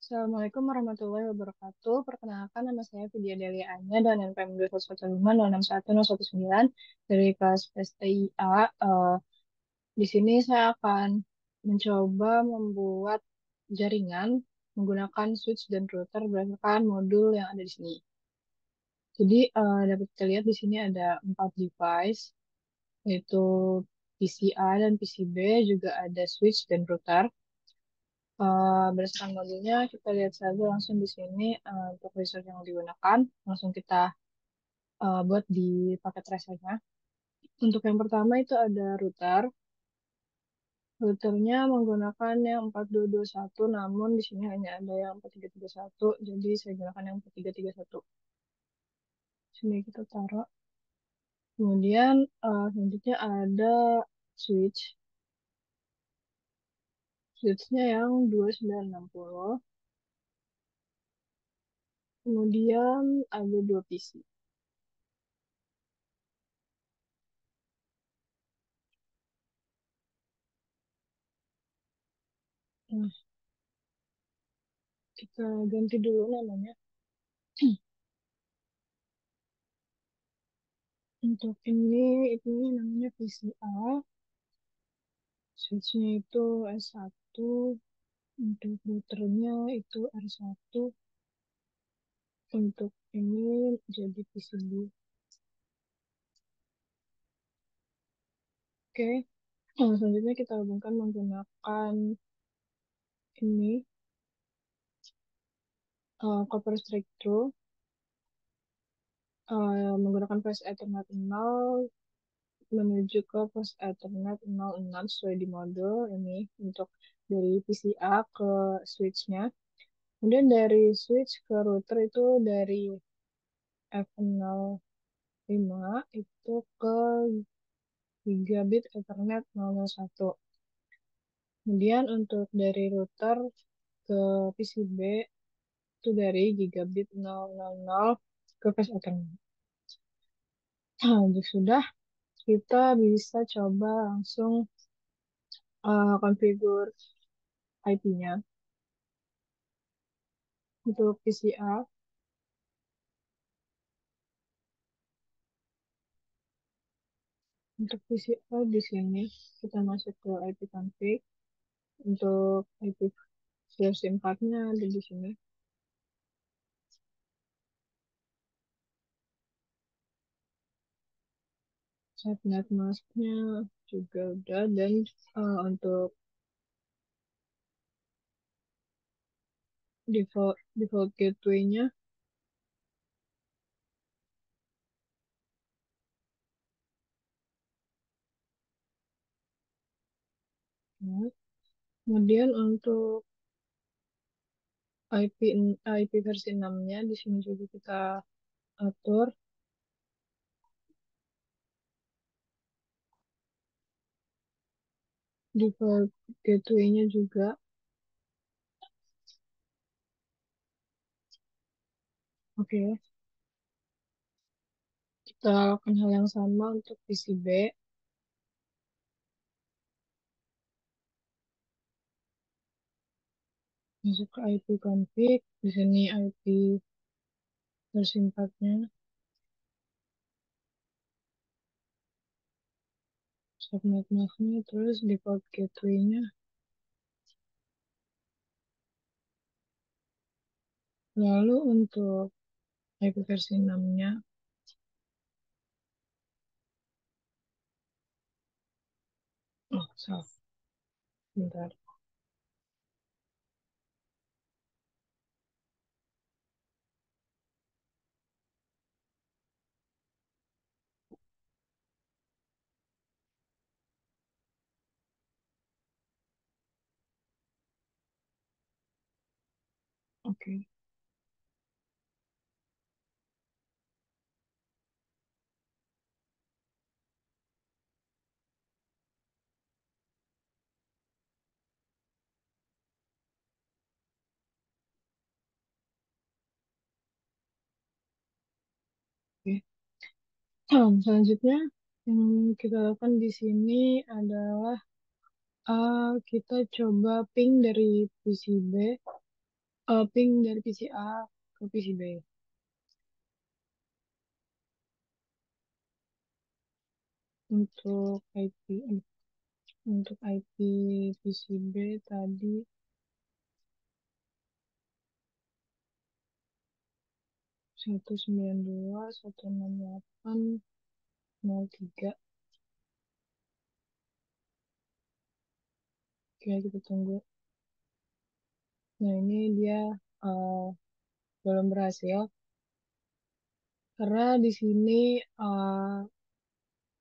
Assalamualaikum warahmatullahi wabarakatuh. Perkenalkan nama saya Vidya Delia Anya dan NPM 215061019 dari kelas STIA. Di sini saya akan mencoba membuat jaringan menggunakan switch dan router berdasarkan modul yang ada di sini. Jadi dapat kita lihat di sini ada 4 device, yaitu PCA dan PCB, juga ada switch dan router. Berdasarkan modulnya, kita lihat saja langsung di sini untuk resource yang digunakan. Langsung kita buat di paket resenya. Untuk yang pertama itu ada router. Routernya menggunakan yang 4221, namun di sini hanya ada yang 4331, jadi saya gunakan yang 4331. Sini kita taruh. Kemudian selanjutnya ada switch. Switchnya yang 2960. Kemudian ada 2 PC. Nah, kita ganti dulu namanya. Untuk ini namanya VCA. Switchnya itu S1. Untuk routernya itu R1. Untuk ini jadi PCB. Oke. Nah, selanjutnya kita hubungkan menggunakan ini copper straight through, menggunakan flash Ethernet 0 menuju ke flash Ethernet 06 sesuai di modul ini untuk dari PCA ke switchnya. Kemudian dari switch ke router itu dari F05 itu ke gigabit Ethernet 001. Kemudian untuk dari router ke PCB itu dari gigabit 000 ke flash Ethernet. Nah, jika sudah, kita bisa coba langsung konfigur IP-nya. Untuk PCA, di sini kita masuk ke IP config. Untuk IP versi 4-nya ada di sini. Subnet masknya juga udah, dan untuk default gateway-nya, ya. Kemudian untuk IP versi 6-nya di sini juga kita atur. Default gateway-nya juga. Oke, kita lakukan hal yang sama untuk PCB. Masuk ke IP config, di sini IP versi 4-nya, subnet mask-nya, terus default gateway-nya. Lalu untuk IP versi 6-nya, oh, salah, bentar. Oke. Oke. Selanjutnya yang kita lakukan di sini adalah kita coba ping dari PCB Ping dari PC A ke PC B. Untuk IP, untuk IP PC B tadi 192.168.03. Oke, kita tunggu. Nah, ini dia eh, belum berhasil karena di sini eh,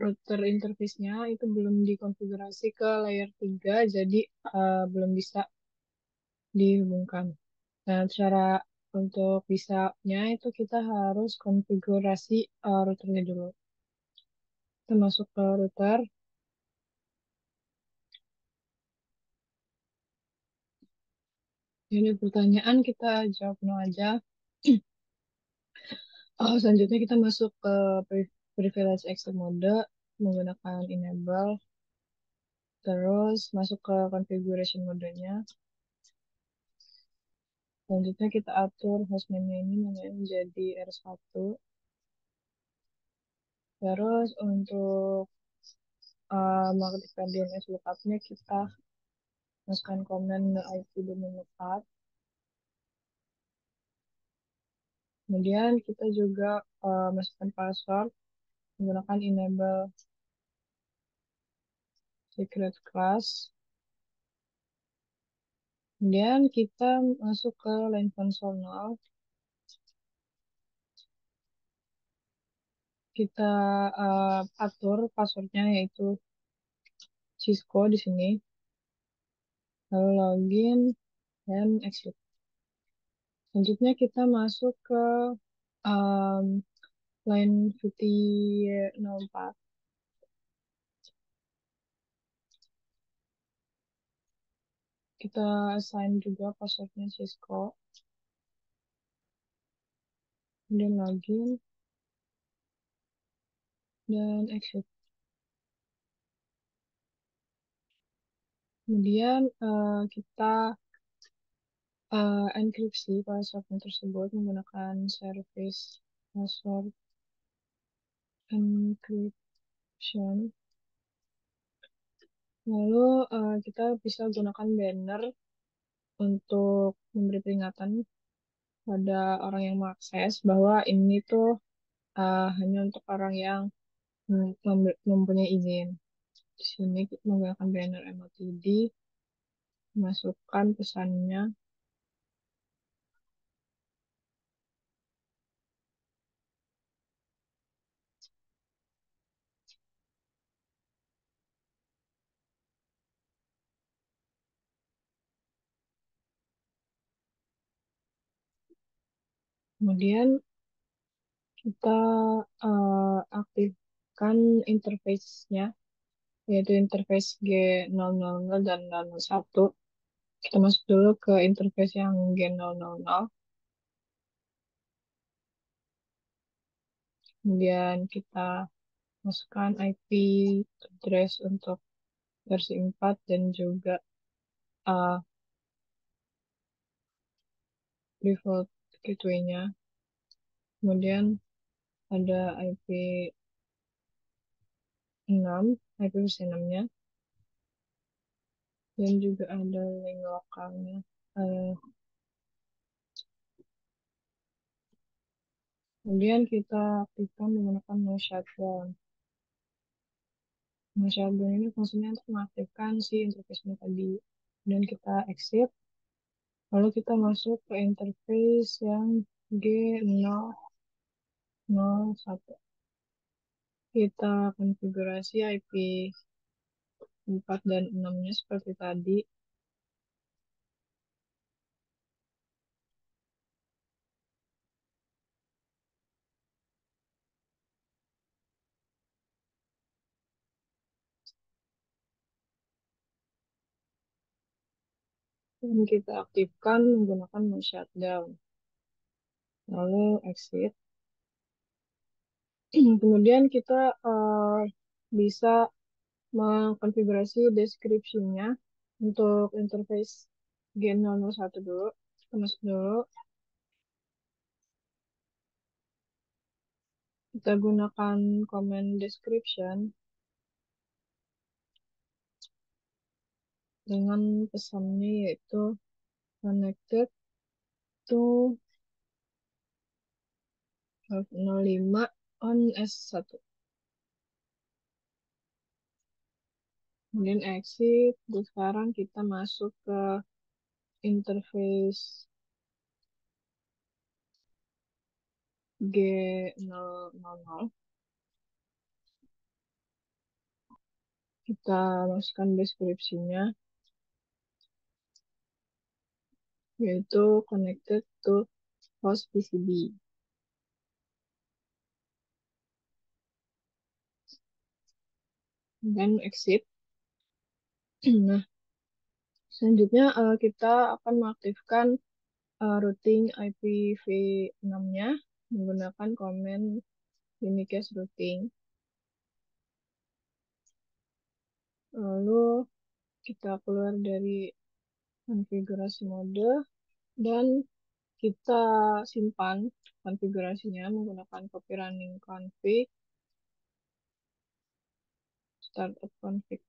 router interface-nya itu belum dikonfigurasi ke layer 3, jadi belum bisa dihubungkan. Nah, cara untuk bisanya itu kita harus konfigurasi routernya dulu. Kita masuk ke router. Ini pertanyaan kita jawab no aja. Selanjutnya kita masuk ke privilege access mode menggunakan enable. Terus masuk ke configuration modenya. Selanjutnya kita atur hostname-nya ini menjadi R1. Terus untuk mengaktifkan DNS lookup-nya kita masukkan komen IP domain lookup. Kemudian kita juga masukkan password menggunakan enable secret class. Kemudian kita masuk ke line console 0. Kita atur passwordnya yaitu Cisco di sini. Lalu login dan exit. Selanjutnya kita masuk ke um, line VT04. Kita assign juga passwordnya Cisco. Kemudian login dan exit. Kemudian kita enkripsi password tersebut menggunakan service password encryption. Lalu kita bisa gunakan banner untuk memberi peringatan pada orang yang mengakses bahwa ini tuh hanya untuk orang yang mempunyai izin. Di sini kita menggunakan banner MOTD, masukkan pesannya. Kemudian kita aktifkan interface-nya, yaitu interface G000 dan 001. Kita masuk dulu ke interface yang G000. Kemudian kita masukkan IP address untuk versi 4 dan juga uh, default gateway-nya. Kemudian ada IP 6, IP versi 6-nya. Dan juga ada link lokalnya. Uh, Kemudian kita aktifkan menggunakan no shutdown. No shutdown ini fungsinya untuk mengaktifkan si interface-nya tadi. Dan kita exit. Lalu kita masuk ke interface yang G001. Kita konfigurasi IP 4 dan 6-nya seperti tadi. Dan kita aktifkan menggunakan no shutdown. Lalu exit. Kemudian kita bisa mengkonfigurasi deskripsinya untuk interface G001 dulu. masuk dulu. Kita gunakan comment description dengan pesannya yaitu connected to 05 on S1. Kemudian exit. Terus sekarang kita masuk ke interface G000. Kita masukkan deskripsinya, yaitu connected to host PCB. Dan exit. Nah, selanjutnya kita akan mengaktifkan routing IPv6-nya menggunakan command unicast routing. Lalu kita keluar dari konfigurasi mode dan kita simpan konfigurasinya menggunakan copy running config, startup config.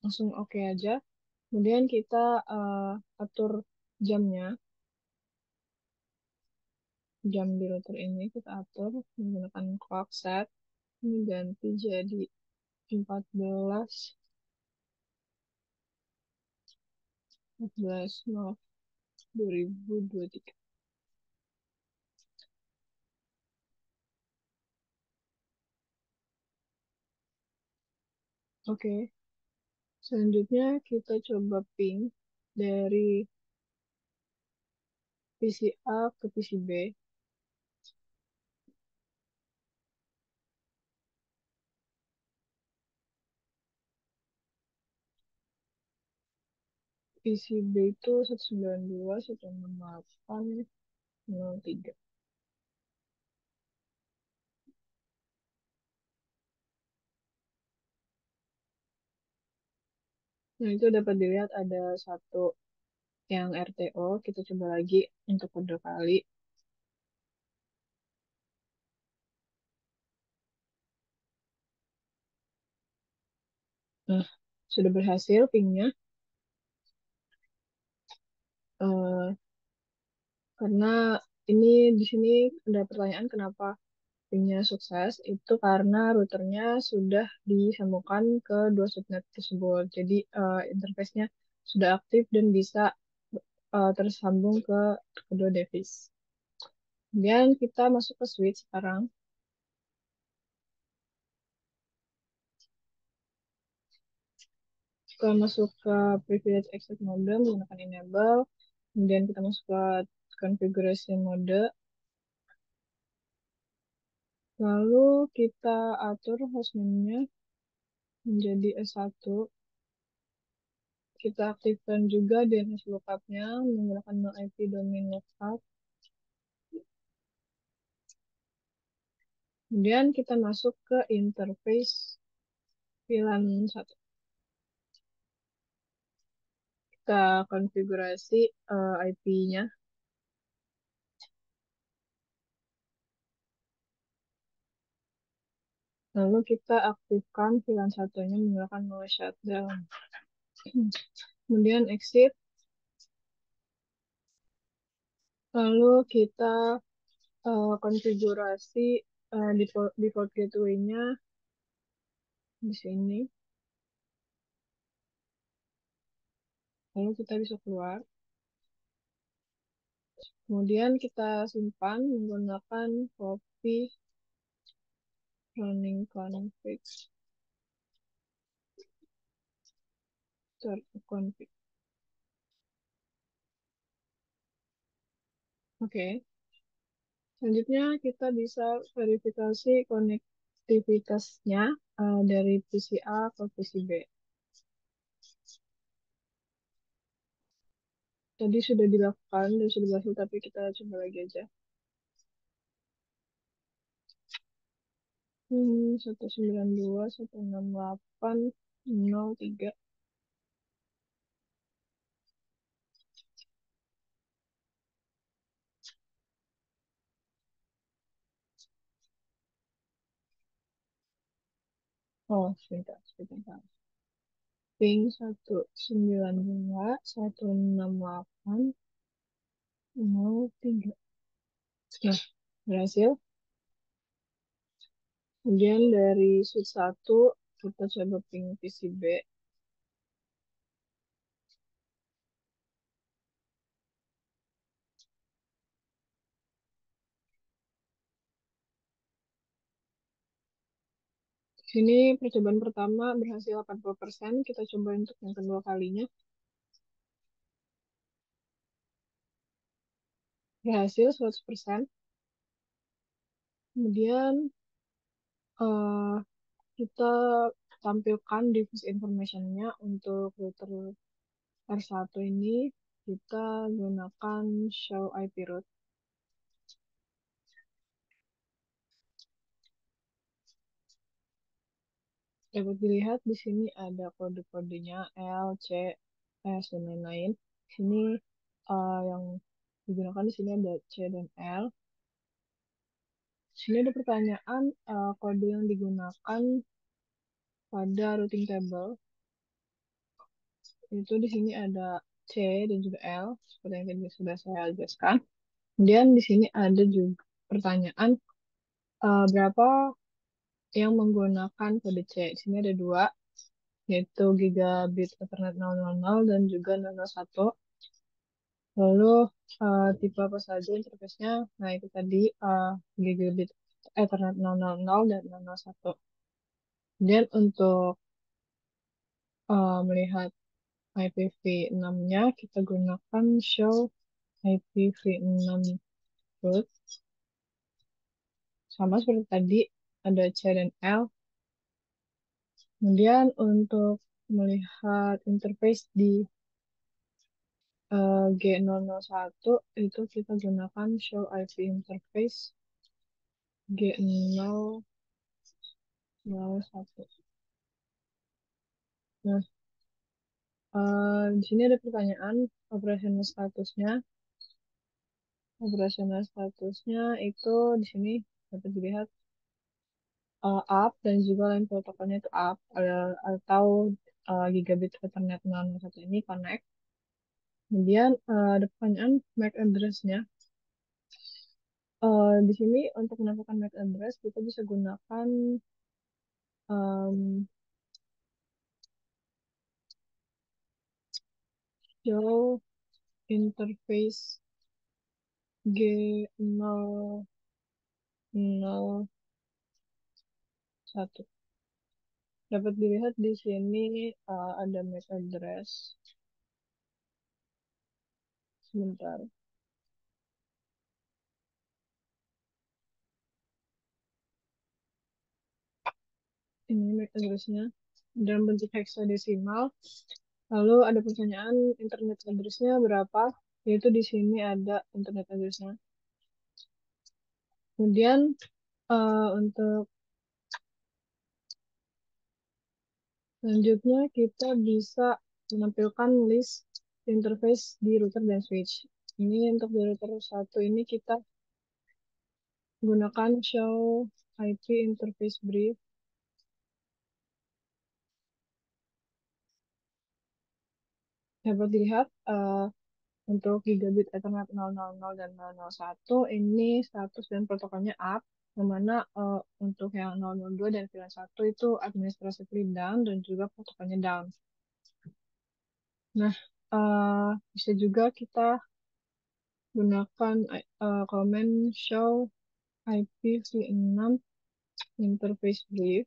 Langsung oke aja. Kemudian kita atur jamnya. Jam di router ini kita atur menggunakan clock set. Ini ganti jadi 14 Maret 2023. Oke, selanjutnya kita coba ping dari PC A ke PC B. PC B itu 192.168.03. Nah, itu dapat dilihat ada satu yang RTO. Kita coba lagi untuk kedua kali. Nah, sudah berhasil pingnya. Eh, karena ini di sini ada pertanyaan kenapa pingnya sukses. Itu karena routernya sudah disambungkan ke dua subnet tersebut. Jadi interface-nya sudah aktif dan bisa tersambung ke kedua device. Kemudian kita masuk ke switch sekarang. Kita masuk ke privilege access mode menggunakan enable. Kemudian kita masuk ke configuration mode. Lalu kita atur hostname-nya menjadi S1. Kita aktifkan juga DNS lookup-nya menggunakan null IP domain lookup. Kemudian kita masuk ke interface VLAN 1. Kita konfigurasi IP-nya. Lalu kita aktifkan VLAN 1-nya menggunakan no shutdown. Kemudian exit. Lalu kita konfigurasi default gateway-nya di sini. Lalu kita bisa keluar. Kemudian kita simpan menggunakan copy running config start config. Oke. Selanjutnya kita bisa verifikasi konektivitasnya dari PC A ke PC B. Tadi sudah dilakukan dan sudah berhasil, tapi kita coba lagi aja. 192.168.03. Oh, sebentar. Ping 192.168.03. Nah, berhasil. Kemudian dari sheet 1, kita coba ping PCB. Di sini percobaan pertama berhasil 80%. Kita coba untuk yang kedua kalinya. Berhasil 100%. Kemudian eh, kita tampilkan device information-nya untuk router R1 ini. Kita gunakan show IP route. Dapat dilihat di sini ada kode-kodenya L, C, S, dan lain-lain. Di sini yang digunakan di sini ada C dan L. Di sini ada pertanyaan kode yang digunakan pada routing table. Itu di sini ada C dan juga L, seperti yang tadi sudah saya jelaskan. Kemudian di sini ada juga pertanyaan berapa yang menggunakan kode C. Di sini ada dua, yaitu gigabit Ethernet 000 dan juga 001. Lalu tipe apa saja interface-nya? Nah, itu tadi gigabit Ethernet 000 dan 001. Dan untuk melihat IPv6-nya, kita gunakan show IPv6 root. Sama seperti tadi, ada C dan L. Kemudian untuk melihat interface di G001, itu kita gunakan show IP interface G001. Nah, di sini ada pertanyaan operational statusnya. Operational statusnya itu di sini dapat dilihat up dan juga line protokolnya itu up atau gigabit Ethernet 001 ini connect. Kemudian ada pertanyaan MAC address-nya. Di sini untuk menambahkan MAC address kita bisa gunakan um, show interface G001. Dapat dilihat di sini ada MAC address. Sebentar. Ini MAC address-nya dalam bentuk hexadesimal. Lalu ada pertanyaan internet address-nya berapa? Yaitu di sini ada internet address-nya. Kemudian untuk selanjutnya kita bisa menampilkan list interface di router dan switch. Ini untuk di router 1 ini kita gunakan show IP interface brief. Dapat dilihat untuk gigabit Ethernet 000 dan 001 ini status dan protokolnya up, yang mana untuk yang 002 dan 91 itu administratively down dan juga protokolnya down. Nah, bisa juga kita gunakan command show IPv6 interface brief.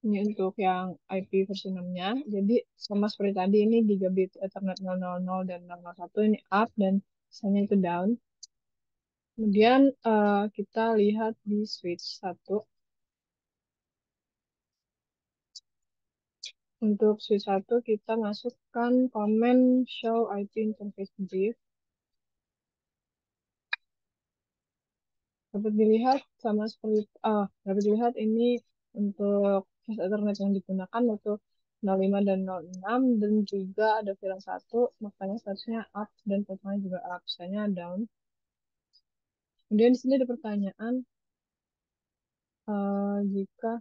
Ini untuk yang IP versi 6-nya. Jadi sama seperti tadi, ini gigabit Ethernet 000 dan 001 ini up dan sisanya itu down. Kemudian kita lihat di switch 1. Untuk switch 1 kita masukkan command show IP interface brief. Dapat dilihat sama seperti dapat dilihat ini untuk flash Ethernet yang digunakan yaitu 05 dan 06 dan juga ada VLAN 1, makanya statusnya up dan totalnya juga up, sisanya down. Kemudian di sini ada pertanyaan jika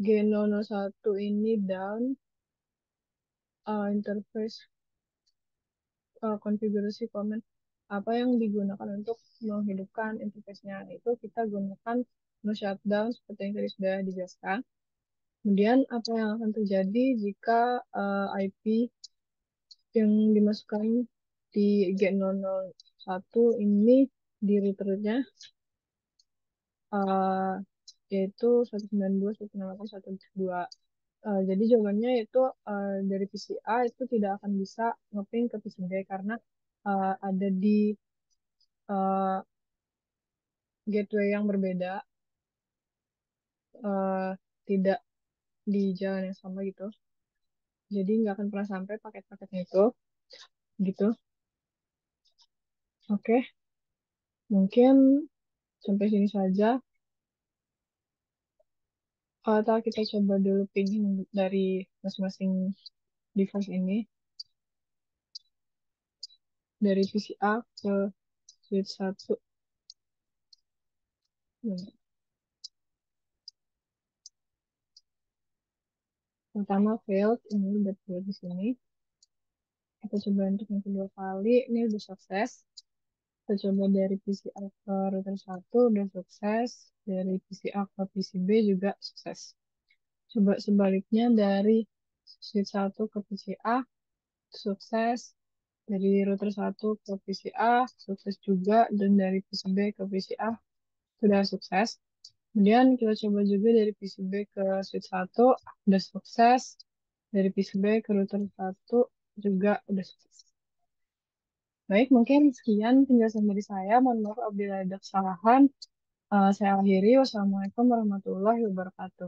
G001 ini down, interface konfigurasi komen apa yang digunakan untuk menghidupkan interface-nya. Itu kita gunakan no shutdown seperti yang tadi sudah dijelaskan. Kemudian apa yang akan terjadi jika IP yang dimasukkan di G001 ini di routernya uh, yaitu 192.168.1.2. Jadi jawabannya itu dari PC A itu tidak akan bisa ngeping ke PC B karena ada di uh, gateway yang berbeda, uh, tidak di jalan yang sama gitu. Jadi nggak akan pernah sampai paket-paketnya itu, gitu. Oke, mungkin sampai sini saja. Atau kita coba dulu pingin dari masing-masing device ini, dari PC A ke switch 1. Pertama failed, ini udah failed di sini. Kita coba untuk yang kedua kali, ini udah sukses. Kita coba dari PCR ke router 1 udah sukses. Dari PCR ke PCB juga sukses. Coba sebaliknya dari switch 1 ke PCA sukses. Dari router 1 ke PCA sukses juga. Dan dari PCB ke PCA sudah sukses. Kemudian kita coba juga dari PCB ke switch 1 udah sukses. Dari PCB ke router 1 juga udah sukses. Baik, mungkin sekian penjelasan dari saya. Mohon maaf apabila ada kesalahan. Saya akhiri. Wassalamualaikum warahmatullahi wabarakatuh.